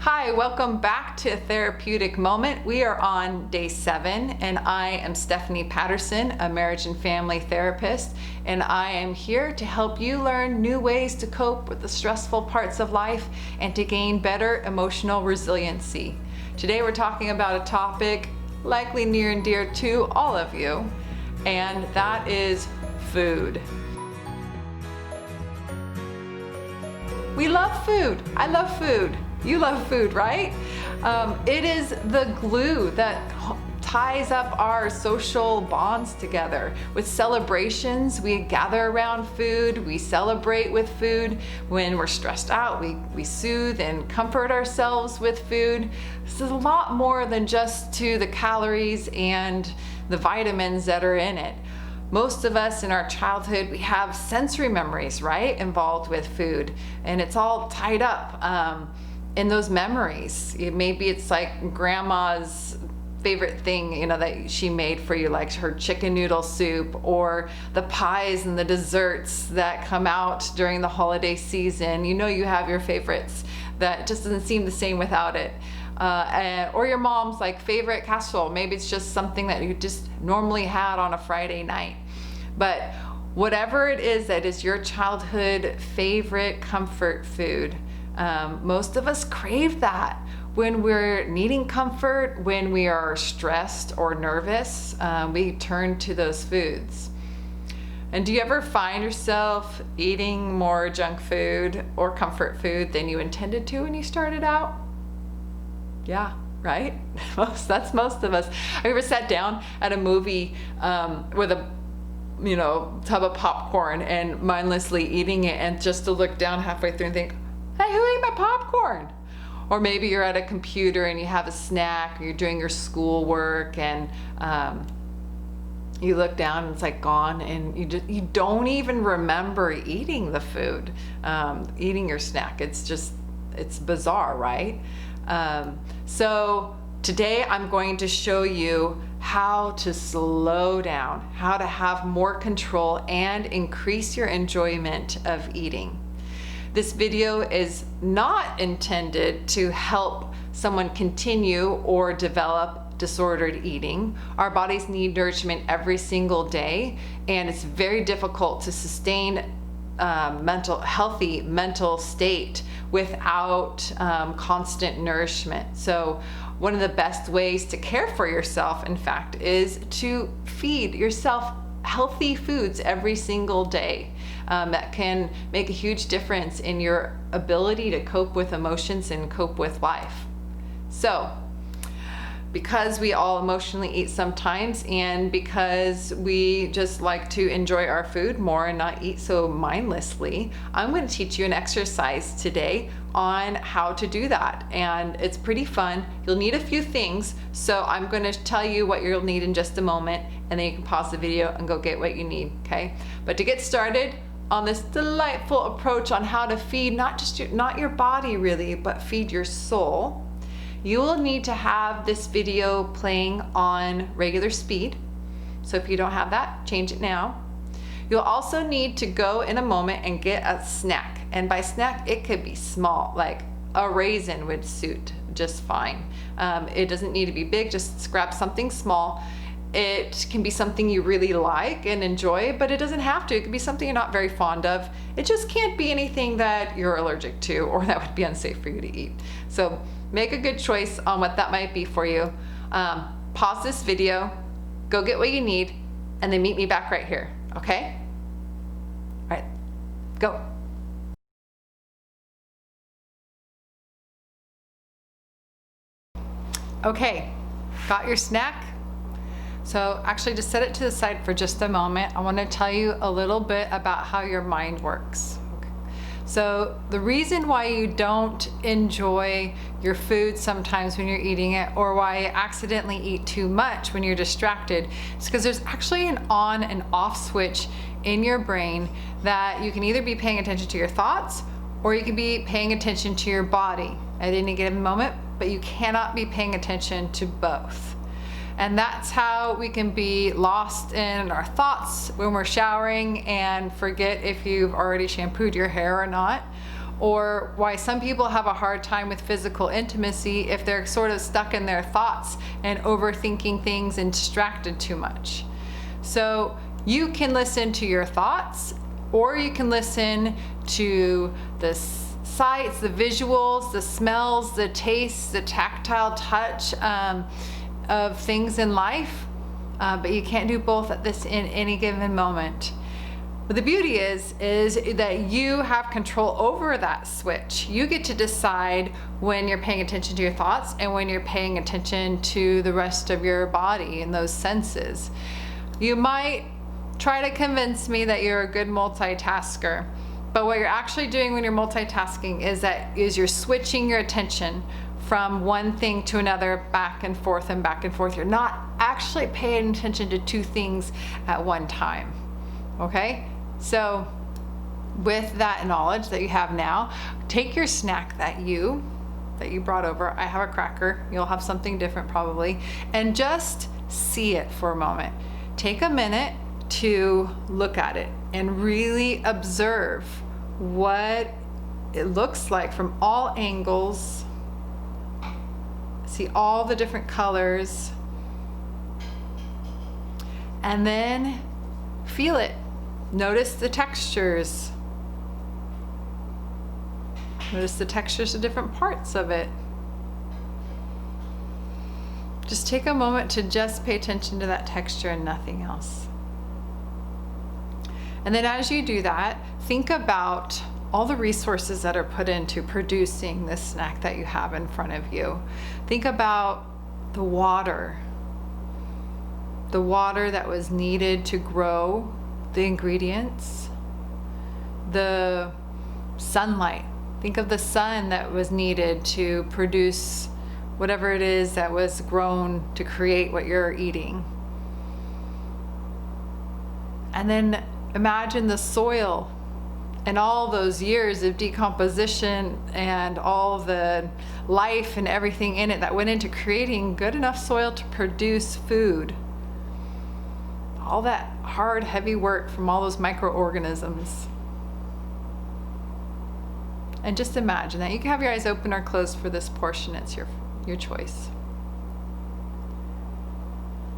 Hi, welcome back to Therapeutic Moment. We are on day 7 and I am Stephanie Patterson, a marriage and family therapist, and I am here to help you learn new ways to cope with the stressful parts of life and to gain better emotional resiliency. Today we're talking about a topic likely near and dear to all of you, and that is food. We love food. I love food. You love food, right? It is the glue that ties up our social bonds together. With celebrations, we gather around food, we celebrate with food. When we're stressed out, we soothe and comfort ourselves with food. This is a lot more than just to the calories and the vitamins that are in it. Most of us in our childhood, we have sensory memories, right, involved with food, and it's all tied up in those memories. Maybe it's like grandma's favorite thing, that she made for you, like her chicken noodle soup, or the pies and the desserts that come out during the holiday season. You have your favorites that just doesn't seem the same without it. Or your mom's like favorite casserole. Maybe it's just something that you just normally had on a Friday night. But whatever it is that is your childhood favorite comfort food, most of us crave that when we're needing comfort, when we are stressed or nervous. We turn to those foods. And do you ever find yourself eating more junk food or comfort food than you intended to when you started out? Yeah, right? That's most of us. Have you ever sat down at a movie with a tub of popcorn and mindlessly eating it, and just to look down halfway through and think, hey, who ate my popcorn? Or maybe you're at a computer and you have a snack, or you're doing your schoolwork, and you look down and it's like gone, and you don't even remember eating the food, eating your snack. It's bizarre, right? So today I'm going to show you how to slow down, how to have more control and increase your enjoyment of eating. This video is not intended to help someone continue or develop disordered eating. Our bodies need nourishment every single day, and it's very difficult to sustain healthy mental state without constant nourishment. So one of the best ways to care for yourself, in fact, is to feed yourself healthy foods every single day. That can make a huge difference in your ability to cope with emotions and cope with life. So, because we all emotionally eat sometimes, and because we just like to enjoy our food more and not eat so mindlessly, I'm going to teach you an exercise today on how to do that. And it's pretty fun. You'll need a few things, so I'm going to tell you what you'll need in just a moment, and then you can pause the video and go get what you need, okay? But to get started on this delightful approach on how to feed not your body really, but feed your soul, you will need to have this video playing on regular speed. So if you don't have that, change it now. You'll also need to go in a moment and get a snack. And by snack, it could be small, like a raisin would suit just fine. It doesn't need to be big, just grab something small. It can be something you really like and enjoy, but it doesn't have to. It could be something you're not very fond of. It just can't be anything that you're allergic to or that would be unsafe for you to eat. So make a good choice on what that might be for you. Pause this video, go get what you need, and then meet me back right here, okay? All right, go. Okay, got your snack? So actually just set it to the side for just a moment. I want to tell you a little bit about how your mind works. Okay. So the reason why you don't enjoy your food sometimes when you're eating it, or why you accidentally eat too much when you're distracted, is because there's actually an on and off switch in your brain that you can either be paying attention to your thoughts, or you can be paying attention to your body at any given moment, but you cannot be paying attention to both. And that's how we can be lost in our thoughts when we're showering and forget if you've already shampooed your hair or not, or why some people have a hard time with physical intimacy if they're sort of stuck in their thoughts and overthinking things and distracted too much. So you can listen to your thoughts, or you can listen to the sights, the visuals, the smells, the tastes, the tactile touch of things in life, but you can't do both at this in any given moment. But the beauty is that you have control over that switch. You get to decide when you're paying attention to your thoughts and when you're paying attention to the rest of your body and those senses. You might try to convince me that you're a good multitasker, but what you're actually doing when you're multitasking is you're switching your attention from one thing to another, back and forth and back and forth. You're not actually paying attention to two things at one time, okay? So with that knowledge that you have now, take your snack that you brought over. I have a cracker, you'll have something different probably, and just see it for a moment. Take a minute to look at it and really observe what it looks like from all angles. See all the different colors, and then feel it. Notice the textures. Notice the textures of different parts of it. Just take a moment to just pay attention to that texture and nothing else. And then as you do that, think about all the resources that are put into producing this snack that you have in front of you. Think about the water that was needed to grow the ingredients, the sunlight. Think of the sun that was needed to produce whatever it is that was grown to create what you're eating. And then imagine the soil and all those years of decomposition and all the life and everything in it that went into creating good enough soil to produce food. All that hard, heavy work from all those microorganisms. And just imagine that. You can have your eyes open or closed for this portion. It's your choice.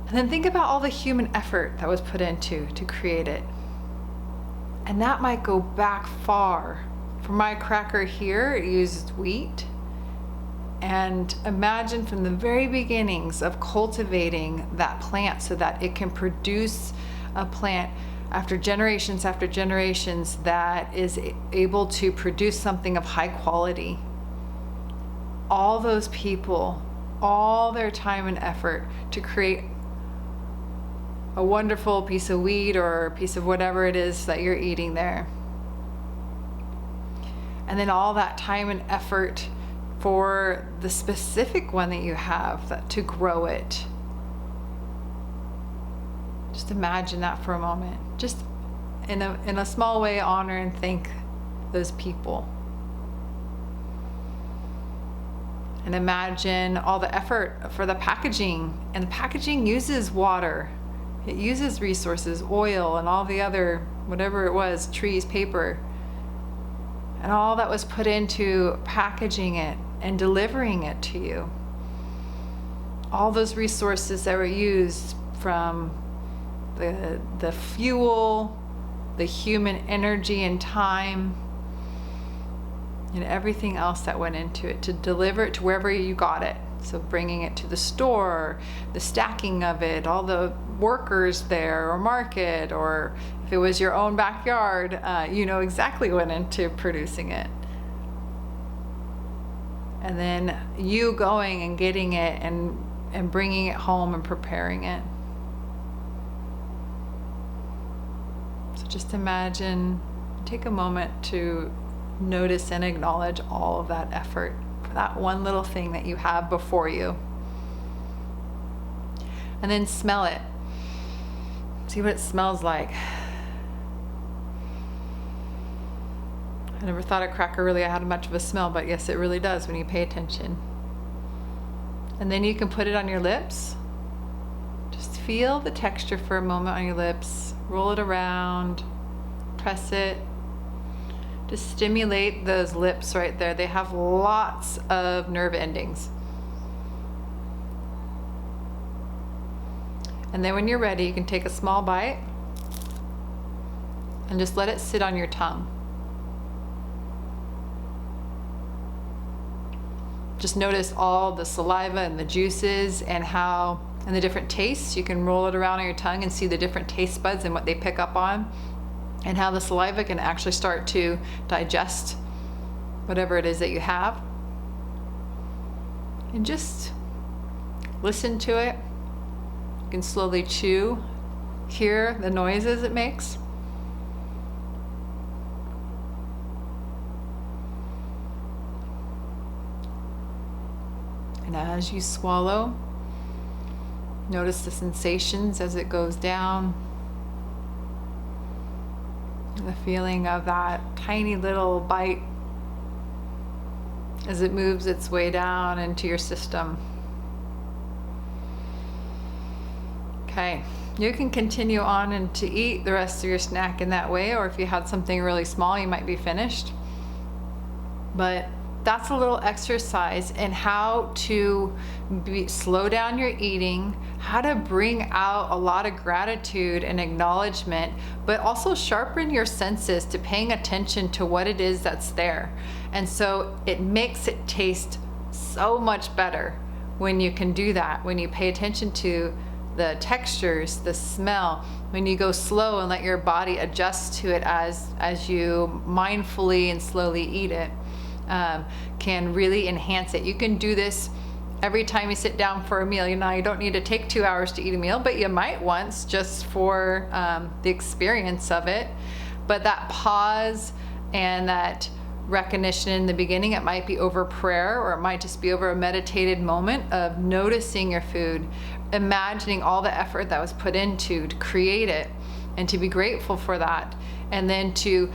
And then think about all the human effort that was put into to create it. And that might go back far. For my cracker here, it used wheat. And imagine from the very beginnings of cultivating that plant so that it can produce a plant after generations that is able to produce something of high quality. All those people, all their time and effort to create a wonderful piece of wheat or a piece of whatever it is that you're eating there. And then all that time and effort for the specific one that you have to grow it. Just imagine that for a moment. Just in a small way, honor and thank those people. And imagine all the effort for the packaging. And the packaging uses water. It uses resources, oil, and all the other, whatever it was, trees, paper. And all that was put into packaging it and delivering it to you. All those resources that were used, from the fuel, the human energy and time, and everything else that went into it to deliver it to wherever you got it. So bringing it to the store, the stacking of it, all the workers there, or market, or if it was your own backyard, you know exactly what went into producing it. And then you going and getting it and bringing it home and preparing it. So just imagine, take a moment to notice and acknowledge all of that effort for that one little thing that you have before you. And then smell it. See what it smells like. I never thought a cracker really had much of a smell, but yes, it really does when you pay attention. And then you can put it on your lips. Just feel the texture for a moment on your lips. Roll it around, press it, Just stimulate those lips right there. They have lots of nerve endings. And then when you're ready, you can take a small bite and just let it sit on your tongue. Just notice all the saliva and the juices and the different tastes. You can roll it around on your tongue and see the different taste buds and what they pick up on, and how the saliva can actually start to digest whatever it is that you have. And just listen to it. You can slowly chew, hear the noises it makes. And as you swallow, notice the sensations as it goes down. The feeling of that tiny little bite as it moves its way down into your system. Okay, you can continue on and to eat the rest of your snack in that way, or if you had something really small, you might be finished. But that's a little exercise in how to slow down your eating, how to bring out a lot of gratitude and acknowledgement, but also sharpen your senses to paying attention to what it is that's there. And so it makes it taste so much better when you can do that, when you pay attention to the textures, the smell, when you go slow and let your body adjust to it as you mindfully and slowly eat it, can really enhance it. You can do this every time you sit down for a meal. You know, you don't need to take 2 hours to eat a meal, but you might once, just for the experience of it. But that pause and that recognition in the beginning, it might be over prayer, or it might just be over a meditated moment of noticing your food, imagining all the effort that was put into to create it, and to be grateful for that, and then to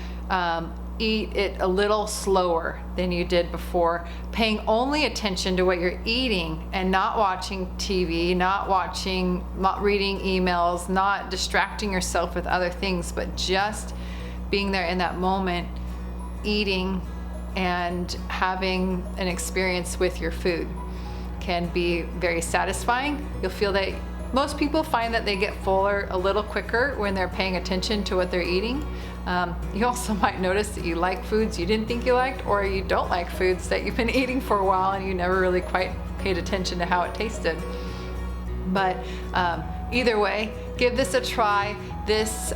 eat it a little slower than you did before, paying only attention to what you're eating and not watching TV, not reading emails, not distracting yourself with other things, but just being there in that moment, eating and having an experience with your food can be very satisfying. You'll feel that most people find that they get fuller a little quicker when they're paying attention to what they're eating. You also might notice that you like foods you didn't think you liked, or you don't like foods that you've been eating for a while and you never really quite paid attention to how it tasted. But either way, give this a try. This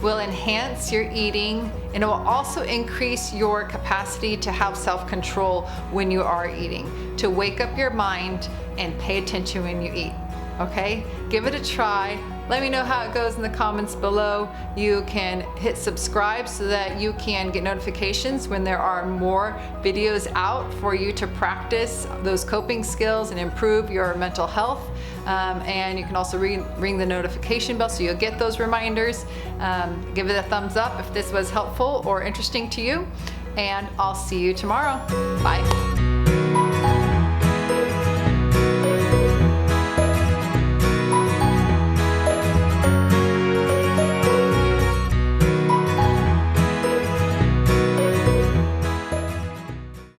will enhance your eating, and it will also increase your capacity to have self-control when you are eating, to wake up your mind and pay attention when you eat. Okay, give it a try. Let me know how it goes in the comments below. You can hit subscribe so that you can get notifications when there are more videos out for you to practice those coping skills and improve your mental health. And you can also ring the notification bell so you'll get those reminders. Give it a thumbs up if this was helpful or interesting to you, and I'll see you tomorrow. Bye.